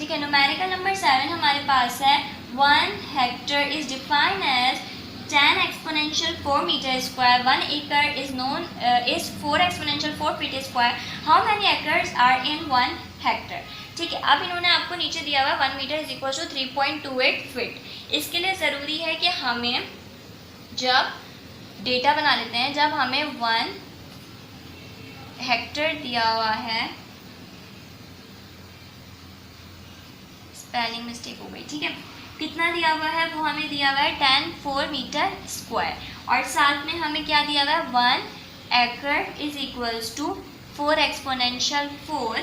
ठीक है। Numerical number 7 हमारे पास है 1 hectare is defined as 10 exponential 4 meter square. 1 acre is known is 4 exponential 4 feet square. How many acres are in 1 hectare? ठीक है, अब इन्होंने आपको नीचे दिया हुआ 1 metre is equal to 3.28 feet. इसके लिए ज़रूरी है कि हमें जब डेटा बना लेते हैं, जब हमें 1 हेक्टर दिया हुआ है, स्पेलिंग मिस्टेक हो गई, ठीक है, कितना दिया हुआ है, वो हमें दिया हुआ है 10 4 मीटर स्क्वायर, और साथ में हमें क्या दिया हुआ है 1 acre is equals to 4 exponential 4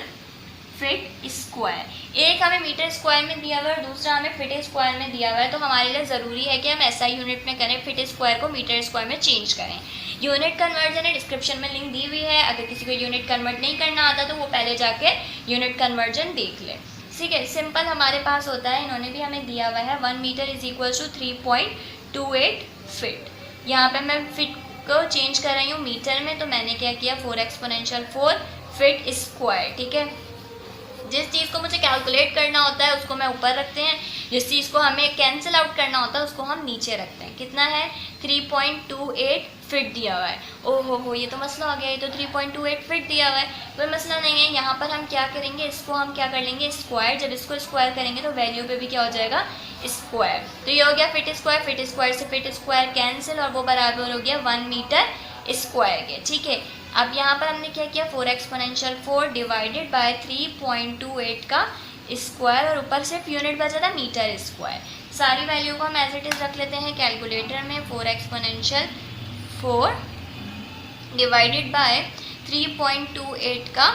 feet square. एक हमें मीटर स्क्वायर में दिया हुआ है और दूसरा हमें फीट स्क्वायर में दिया हुआ है, तो हमारे लिए ज़रूरी है कि हम एसआई यूनिट में करें, फीट स्क्वायर को मीटर स्क्वायर में चेंज करें। यूनिट कन्वर्जन है, डिस्क्रिप्शन में लिंक दी हुई है, अगर किसी को यूनिट कन्वर्ट नहीं करना आता तो वो पहले जाके यूनिट कन्वर्जन देख ले। ठीक है, सिंपल हमारे पास होता है, इन्होंने भी हमें दिया हुआ है 1 metre is equals to 3.28 feet. यहाँ पे मैं फीट को चेंज कर रही हूँ मीटर में, तो मैंने क्या किया 4 एक्सपोनेंशियल 4 फीट स्क्वायर। ठीक है, जिस चीज़ को मुझे कैलकुलेट करना होता है उसको मैं ऊपर रखते हैं, जिस चीज़ को हमें कैंसिल आउट करना होता है उसको हम नीचे रखते हैं। कितना है 3.28 फीट दिया हुआ है। ओहो हो, ये तो मसला हो गया, ये तो 3.28 फीट दिया हुआ है, कोई मसला नहीं है। यहाँ पर हम क्या करेंगे, इसको हम क्या कर लेंगे स्क्वायर, जब इसको स्क्वायर करेंगे तो वैल्यू पे भी क्या हो जाएगा स्क्वायर। तो ये हो गया फीट स्क्वायर से फीट स्क्वायर कैंसिल, और वो बराबर हो गया 1 मीटर स्क्वायर के। ठीक है, अब यहाँ पर हमने क्या किया 4 एक्सपोनेंशियल 4 डिवाइडेड बाय 3.28 का स्क्वायर, और ऊपर सिर्फ यूनिट बचा था मीटर स्क्वायर। सारी वैल्यू को हम एज इट इज़ रख लेते हैं कैलकुलेटर में। 4 एक्सपोनेंशियल 4 डिवाइडेड बाय 3.28 का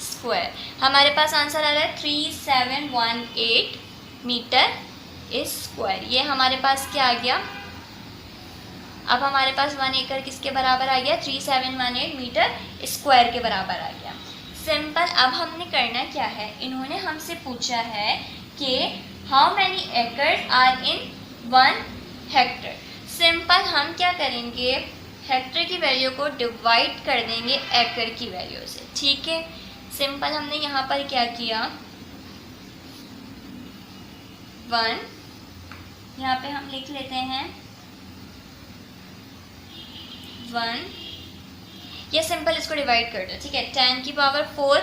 स्क्वायर, हमारे पास आंसर आ रहा है 3718 मीटर स्क्वायर। ये हमारे पास क्या आ गया, अब हमारे पास 1 एकड़ किसके बराबर आ गया 3718 मीटर स्क्वायर के बराबर आ गया। सिंपल, अब हमने करना क्या है, इन्होंने हमसे पूछा है कि हाउ मैनी एकड़ आर इन 1 हेक्टर। सिंपल, हम क्या करेंगे, हेक्टर की वैल्यू को डिवाइड कर देंगे एकड़ की वैल्यू से। ठीक है, सिंपल हमने यहाँ पर क्या किया 1, यहाँ पे हम लिख लेते हैं 1, ये सिंपल इसको डिवाइड कर दो। ठीक है, 10 की पावर 4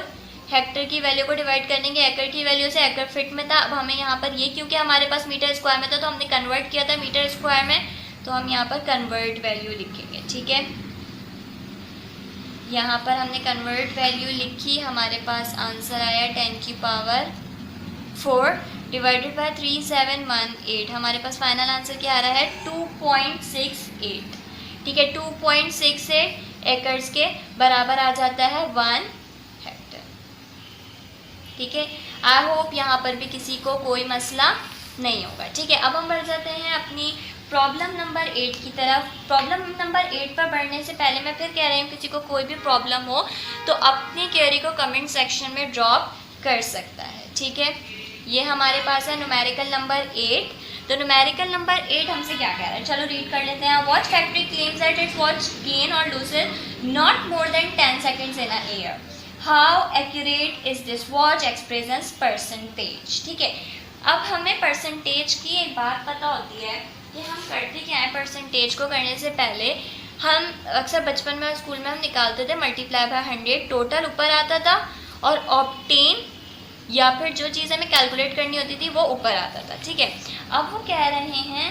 हेक्टर की वैल्यू को डिवाइड कर देंगे एकड़ की वैल्यू से। एकड़ फिट में था, अब हमें यहाँ पर ये क्योंकि हमारे पास मीटर स्क्वायर में था तो हमने कन्वर्ट किया था मीटर स्क्वायर में, तो हम यहाँ पर कन्वर्ट वैल्यू लिखेंगे। ठीक है, यहाँ पर हमने कन्वर्ट वैल्यू लिखी, हमारे पास आंसर आया 10 की पावर 4 डिवाइडेड बाय 3718, हमारे पास फाइनल आंसर क्या आ रहा है 2.68। ठीक है, 2.68 एकर्स के बराबर आ जाता है 1 हेक्टर। ठीक है, आई होप यहाँ पर भी किसी को कोई मसला नहीं होगा। ठीक है, अब हम बढ़ जाते हैं अपनी प्रॉब्लम नंबर 8 की तरफ। प्रॉब्लम नंबर 8 पर बढ़ने से पहले मैं फिर कह रही हूँ, किसी को कोई भी प्रॉब्लम हो तो अपनी क्वेरी को कमेंट सेक्शन में ड्रॉप कर सकता है। ठीक है, ये हमारे पास है न्यूमेरिकल नंबर 8। तो न्यूमेरिकल नंबर 8 हमसे क्या कह रहा है, चलो रीड कर लेते हैं। Watch factory claims that it's watch gain और loses not more than 10 seconds in a year. How accurate is this watch expressions percentage. ठीक है, अब हमें परसेंटेज की एक बात पता होती है कि हम करते क्या है, परसेंटेज को करने से पहले हम अक्सर बचपन में स्कूल में हम निकालते थे मल्टीप्लाई बाय 100, टोटल ऊपर आता था, और ऑब्टेन या फिर जो चीज़ हमें कैलकुलेट करनी होती थी वो ऊपर आता था। ठीक है, अब वो कह रहे हैं,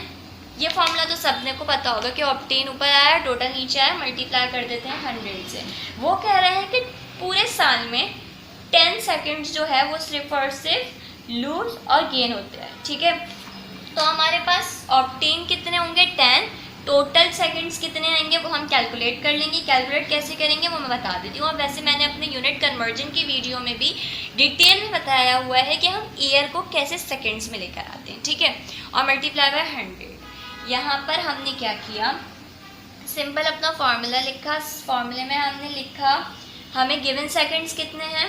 ये फॉर्मूला तो सबने को पता होगा कि ऑब्टेन ऊपर आया, टोटल नीचे आया, मल्टीप्लाई कर देते हैं 100 से। वो कह रहे हैं कि पूरे साल में 10 सेकेंड्स जो है वो सिर्फ और सिर्फ लूज और गेन होते हैं। ठीक है, तो हमारे पास ऑब्टेन कितने होंगे 10, टोटल सेकंड्स कितने आएंगे वो हम कैलकुलेट कर लेंगे। कैलकुलेट कैसे करेंगे वो मैं बता देती हूँ। और वैसे मैंने अपने यूनिट कन्वर्जन की वीडियो में भी डिटेल में बताया हुआ है कि हम ईयर को कैसे सेकंड्स में लेकर आते हैं। ठीक है, और मल्टीप्लाई बाय 100। यहाँ पर हमने क्या किया, सिंपल अपना फॉर्मूला लिखा। फॉर्मूले में हमने लिखा हमें गिवन सेकंड्स कितने हैं,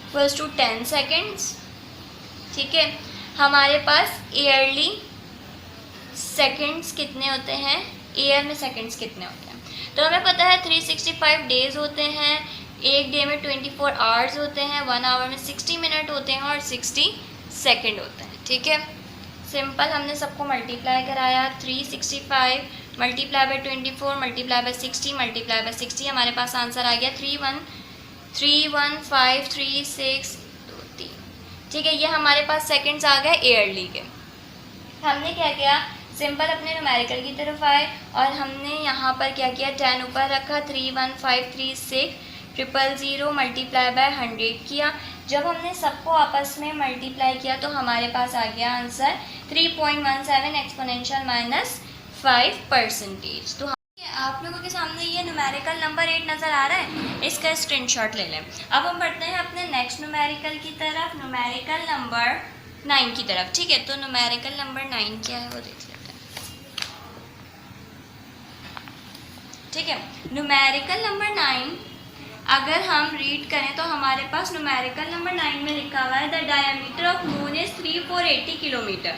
इक्वल्स टू 10 सेकंड्स। ठीक है, हमारे पास ईयरली सेकंड्स कितने होते हैं, ईयर में सेकंड्स कितने होते हैं, तो हमें पता है 365 डेज होते हैं, एक डे में 24 आवर्स होते हैं, 1 आवर में 60 मिनट होते हैं और 60 सेकेंड होते हैं। ठीक है, सिंपल हमने सबको मल्टीप्लाई कराया। 365 multiply by 24 multiply by 60 multiply by 60, हमारे पास आंसर आ गया 31536। ठीक है, ये हमारे पास सेकंड्स आ गए ईयरली के। हमने क्या किया, सिंपल अपने न्यूमेरिकल की तरफ आए और हमने यहाँ पर क्या किया, 10 ऊपर रखा, 31536 मल्टीप्लाई बाय 100 किया। जब हमने सबको आपस में मल्टीप्लाई किया तो हमारे पास आ गया आंसर 3.17 एक्सपोनेंशियल माइनस 5%। तो आप लोगों के सामने ये न्यूमेरिकल नंबर 8 नज़र आ रहा है, इसका स्क्रीनशॉट ले लें। अब हम बढ़ते हैं अपने नेक्स्ट न्यूमेरिकल की तरफ, न्यूमेरिकल नंबर 9 की तरफ। ठीक है, तो न्यूमेरिकल नंबर 9 क्या है वो देख लेते हैं। ठीक है, न्यूमेरिकल नंबर 9 अगर हम रीड करें तो हमारे पास न्यूमेरिकल नंबर 9 में लिखा हुआ है the diameter of moon is 3480 kilometre.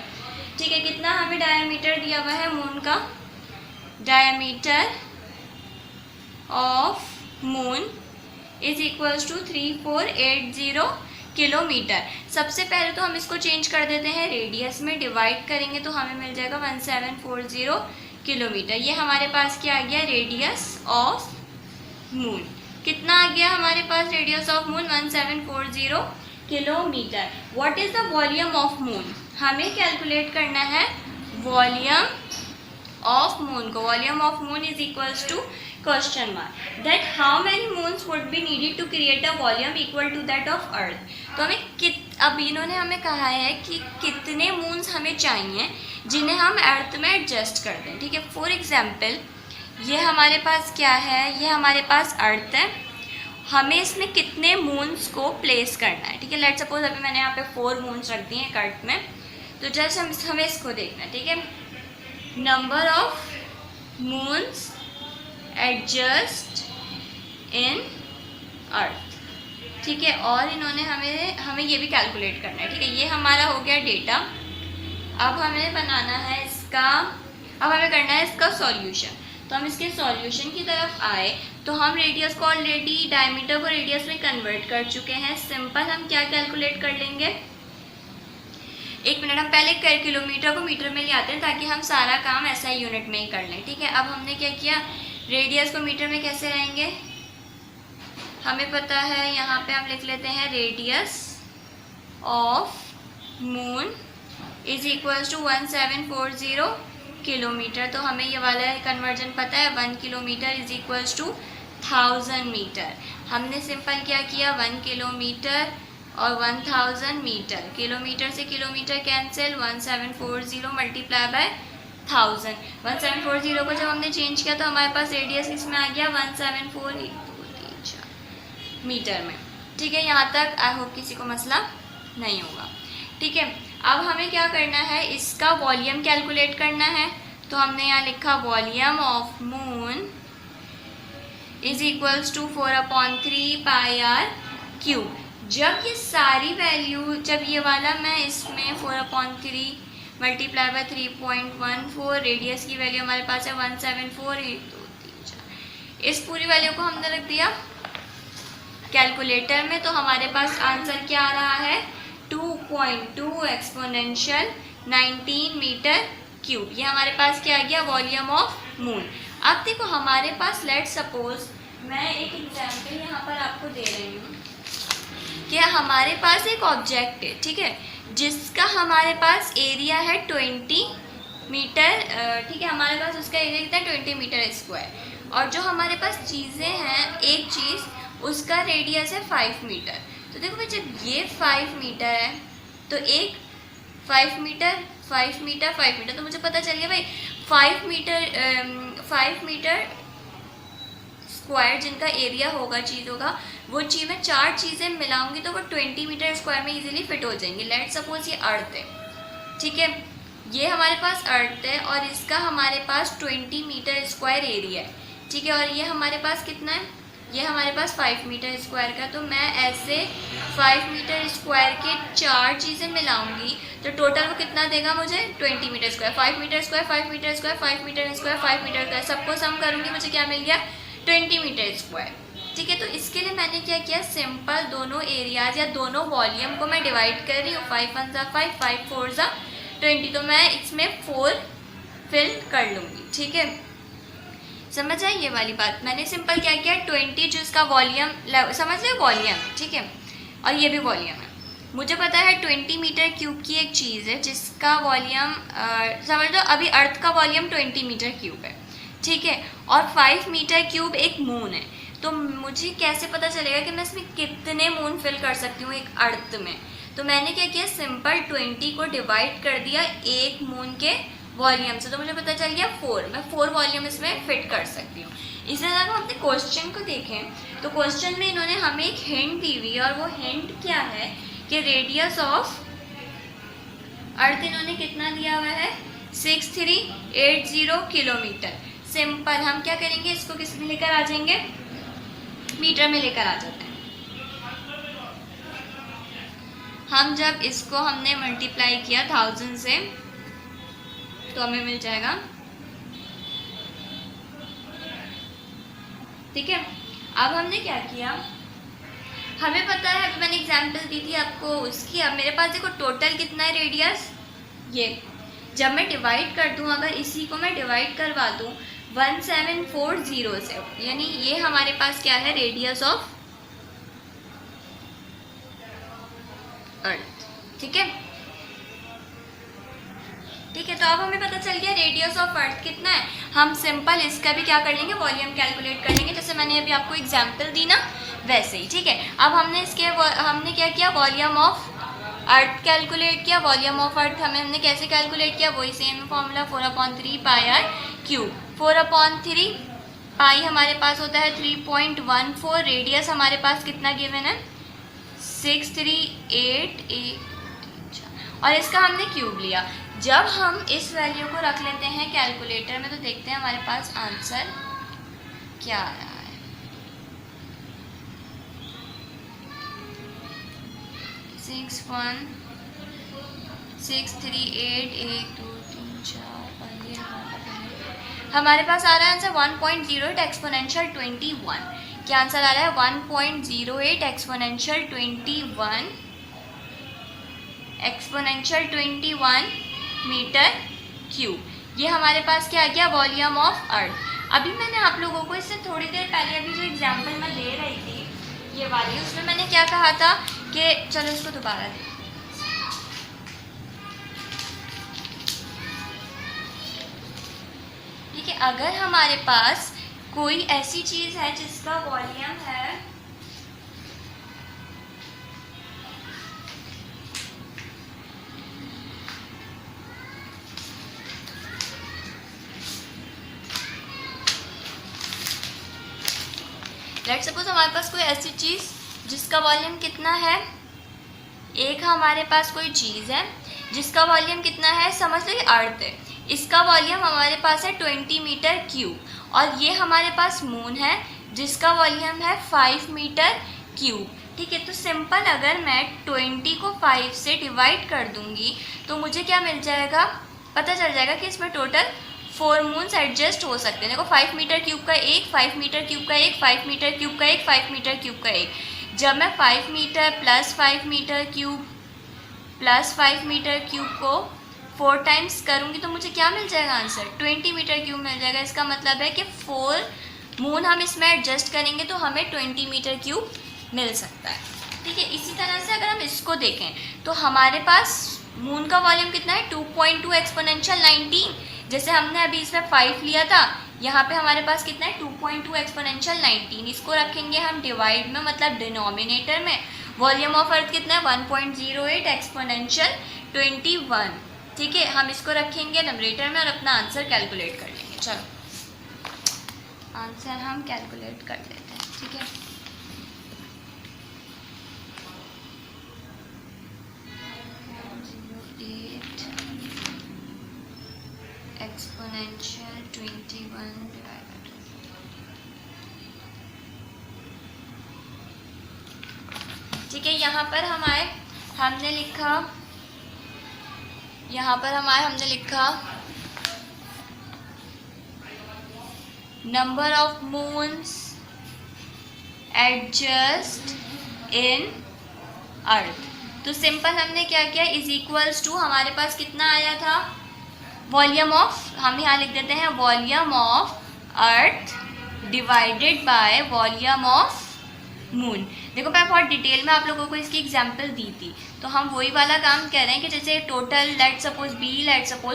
ठीक है, कितना हमें डायमीटर दिया हुआ है मून का, diameter of moon is equals to 3480 kilometre. सबसे पहले तो हम इसको चेंज कर देते हैं, रेडियस में डिवाइड करेंगे तो हमें मिल जाएगा 1740 किलोमीटर। ये हमारे पास क्या आ गया, रेडियस ऑफ मून। कितना आ गया हमारे पास radius of moon, 1740 kilometre. What is the volume of moon, हमें कैलकुलेट करना है वॉल्यूम ऑफ मून को। Volume of moon is equals to question mark that how many moons would be needed to create a volume equal to that of earth. तो हमें अब इन्होंने हमें कहा है कि कितने मून्स हमें चाहिए जिन्हें हम अर्थ में एडजस्ट कर दें। ठीक है, फॉर एग्जाम्पल ये हमारे पास क्या है, ये हमारे पास अर्थ है, हमें इसमें कितने मून्स को प्लेस करना है। ठीक है, लेट सपोज अभी मैंने यहाँ पे 4 मून्स रख दिए एक अर्थ में, तो जस्ट हमें इसको देखना है। ठीक है, number of moons adjust in earth. ठीक है, और इन्होंने हमें ये भी कैलकुलेट करना है। ठीक है, ये हमारा हो गया डेटा। अब हमें बनाना है इसका, अब हमें करना है इसका सॉल्यूशन। तो हम इसके सॉल्यूशन की तरफ आए तो हम रेडियस को ऑलरेडी, डायमीटर को रेडियस में कन्वर्ट कर चुके हैं। सिंपल हम क्या कैलकुलेट कर लेंगे, एक मिनट, हम पहले किलोमीटर को मीटर में ले आते हैं ताकि हम सारा काम ऐसा यूनिट में ही कर लें। ठीक है, अब हमने क्या किया, रेडियस को मीटर में कैसे रहेंगे, हमें पता है, यहाँ पे हम लिख लेते हैं radius of moon is equals to 1740 kilometre. तो हमें ये वाला कन्वर्जन पता है, 1 kilometre is equals to 1000 metre. हमने सिंपल क्या किया, 1 किलोमीटर और 1000 मीटर, किलोमीटर से किलोमीटर कैंसिल, 1740 मल्टीप्लाई बाय 1000। 1740 को जब हमने चेंज किया तो हमारे पास रेडियस इसमें आ गया 174 मीटर में। ठीक है, यहाँ तक आई होप किसी को मसला नहीं होगा। ठीक है, अब हमें क्या करना है, इसका वॉल्यूम कैलकुलेट करना है। तो हमने यहाँ लिखा volume of moon is equals to 4/3 pi R cube. जब ये सारी वैल्यू, जब ये वाला मैं इसमें 4/3 मल्टीप्लाई बाय 3.14, रेडियस की वैल्यू हमारे पास है 174, इस पूरी वैल्यू को हमने रख दिया कैलकुलेटर में। तो हमारे पास आंसर क्या आ रहा है, 2.2 एक्सपोनेंशियल 19 मीटर क्यूब। ये हमारे पास क्या आ गया, वॉल्यूम ऑफ मून। अब देखो हमारे पास, लेट सपोज मैं एक एग्जाम्पल यहाँ पर आपको दे रही हूँ कि हमारे पास एक ऑब्जेक्ट है, ठीक है, जिसका हमारे पास एरिया है 20 मीटर। ठीक है, हमारे पास उसका एरिया कितना है, 20 मीटर स्क्वायर। और जो हमारे पास चीज़ें हैं, एक चीज़ उसका रेडियस है 5 मीटर। तो देखो भाई, जब ये 5 मीटर है तो एक 5 मीटर 5 मीटर 5 मीटर, तो मुझे पता चल गया भाई 5 मीटर स्क्वायर जिनका एरिया होगा चीज़ों का, वो चीज़ मैं 4 चीज़ें मिलाऊंगी तो वो 20 मीटर स्क्वायर में इजीली फिट हो जाएंगी। लेट सपोज ये अर्थ है, ठीक है, ये हमारे पास अर्थ है और इसका हमारे पास 20 मीटर स्क्वायर एरिया है। ठीक है, और ये हमारे पास कितना है, ये हमारे पास 5 मीटर स्क्वायर का। तो मैं ऐसे 5 मीटर स्क्वायर के 4 चीज़ें मिलाऊंगी तो टोटल वो कितना देगा मुझे, 20 metre square. 5 metre square 5 metre square 5 metre square 5 metre square, सबको सम करूंगी, मुझे क्या मिल गया, 20 मीटर स्क्वायर। ठीक है। तो इसके लिए मैंने क्या किया, सिंपल दोनों एरियाज या दोनों वॉल्यूम को मैं डिवाइड कर रही हूँ। 5 1 ज़ा 5, 5 4 ज़ा 20, तो मैं इसमें 4 फिल कर लूँगी। ठीक है, समझ आई ये वाली बात। मैंने सिंपल क्या किया, 20 जो इसका वॉल्यूम, समझ लो वॉल्यूम, ठीक है, और ये भी वॉल्यूम है। मुझे पता है 20 मीटर क्यूब की एक चीज़ है जिसका वॉल्यूम, समझ लो अभी अर्थ का वॉल्यूम 20 मीटर क्यूब है, ठीक है, और 5 मीटर क्यूब एक मून है। तो मुझे कैसे पता चलेगा कि मैं इसमें कितने मून फिल कर सकती हूँ एक अर्थ में? तो मैंने क्या किया, सिंपल 20 को डिवाइड कर दिया एक मून के वॉल्यूम से, तो मुझे पता चल गया 4, मैं 4 वॉल्यूम इसमें फिट कर सकती हूँ। इसी तरह हम अपने क्वेश्चन को देखें तो क्वेश्चन में इन्होंने हमें एक हिंट दी हुई है, और वो हिंट क्या है कि रेडियस ऑफ अर्थ इन्होंने कितना दिया हुआ है, 6380 किलोमीटर। सिंपल हम क्या करेंगे, इसको किस में लेकर आ जाएंगे, मीटर में लेकर आ जाते हैं। हम जब इसको हमने मल्टीप्लाई किया 1000 से तो हमें मिल जाएगा, ठीक है। अब हमने क्या किया, हमें पता है, अभी मैंने एग्जाम्पल दी थी आपको उसकी। अब मेरे पास देखो टोटल कितना है रेडियस, ये जब मैं डिवाइड कर दूं, अगर इसी को मैं डिवाइड करवा दूं 1740 से, यानी ये हमारे पास क्या है, रेडियस ऑफ अर्थ, ठीक है, ठीक है। तो अब हमें पता चल गया रेडियस ऑफ अर्थ कितना है। हम सिंपल इसका भी क्या कर लेंगे, वॉल्यूम कैलकुलेट कर लेंगे, जैसे मैंने अभी आपको एग्जांपल दी ना वैसे ही, ठीक है। अब हमने क्या किया, वॉल्यूम ऑफ अर्थ कैलकुलेट किया। वॉल्यूम ऑफ अर्थ हमने कैसे कैलकुलेट किया, वही same formula 4/3 pi R cube. 4/3 pi हमारे पास होता है 3.14, रेडियस हमारे पास कितना गिवन है 6388, और इसका हमने क्यूब लिया। जब हम इस वैल्यू को रख लेते हैं कैलकुलेटर में तो देखते हैं हमारे पास आंसर क्या आ रहा है। 616388234, हमारे पास आ रहा है आंसर 1.08 एक्सपोनेंशियल 21। क्या आंसर आ रहा है 1.08 एक्सपोनेंशियल 21 मीटर क्यूब। ये हमारे पास क्या आ गया, वॉल्यूम ऑफ अर्थ। अभी मैंने आप लोगों को इससे थोड़ी देर पहले अभी जो एग्जांपल मैं दे रही थी ये वाली, उसमें मैंने क्या कहा था कि चलो इसको दोबारा दें, ठीक है। अगर हमारे पास कोई ऐसी चीज़ है जिसका वॉल्यूम है लेट्स सपोज, हमारे पास कोई ऐसी चीज़ जिसका वॉल्यूम कितना है, एक हमारे पास कोई चीज़ है जिसका वॉल्यूम कितना है, समझ लो ये अर्थ है, इसका वॉल्यूम हमारे पास है 20 मीटर क्यूब, और ये हमारे पास मून है जिसका वॉल्यूम है 5 मीटर क्यूब, ठीक है। तो सिंपल अगर मैं 20 को 5 से डिवाइड कर दूंगी तो मुझे क्या मिल जाएगा, पता चल जाएगा कि इसमें टोटल 4 मून्स एडजस्ट हो सकते हैं। देखो 5 मीटर क्यूब का एक, 5 मीटर क्यूब का एक, 5 मीटर क्यूब का एक, 5 मीटर क्यूब का एक। जब मैं 5 metre plus 5 metre cube plus 5 metre cube को 4 टाइम्स करूँगी तो मुझे क्या मिल जाएगा आंसर, 20 मीटर क्यूब मिल जाएगा। इसका मतलब है कि 4 मून हम इसमें एडजस्ट करेंगे तो हमें 20 मीटर क्यूब मिल सकता है, ठीक है। इसी तरह से अगर हम इसको देखें तो हमारे पास मून का वॉल्यूम कितना है 2.2 एक्सपोनेंशियल 19, जैसे हमने अभी इसमें 5 लिया था, यहाँ पे हमारे पास कितना है 2.2 एक्सपोनेंशियल 19। इसको रखेंगे हम डिवाइड में, मतलब डिनोमिनेटर में। वॉल्यूम ऑफ अर्थ कितना है 1.08 एक्सपोनेंशियल 21, ठीक है। हम इसको रखेंगे नंबरेटर में और अपना आंसर कैलकुलेट कर लेंगे। चलो आंसर हम कैलकुलेट कर लेते हैं, ठीक है। एक्सपोनेंशियल 21 डिवाइडेड, ठीक है। यहाँ पर हमने लिखा number of moons adjust in earth. तो सिंपल हमने क्या किया, इज इक्वल्स टू हमारे पास कितना आया था, वॉल्यूम ऑफ, हम यहाँ लिख देते हैं volume of earth divided by volume of moon. देखो मैं बहुत डिटेल में आप लोगों को इसकी एग्जांपल दी थी, तो हम वही वाला काम कर रहे हैं कि जैसे टोटल लेट सपोज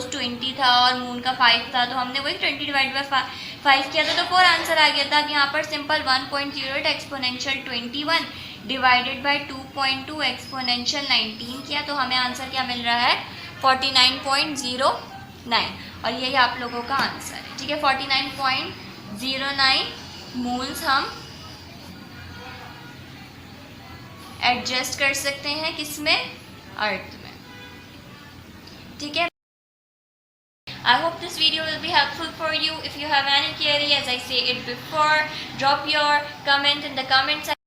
20 था और मून का 5 था, तो हमने वही 20 डिवाइड बाय 5 किया था तो 4 आंसर आ गया था। अब यहाँ पर simple 1.08 exponential 21 divided by 2.2 exponential 19 किया, तो हमें आंसर क्या मिल रहा है 49.09, और यही आप लोगों का आंसर है। ठीक है, 49.09 मून्स हम एडजस्ट कर सकते हैं किसमें, अर्थ में। ठीक है, I hope this video will be helpful for you. If you have any query, as I say it before, drop your comment in the comment section.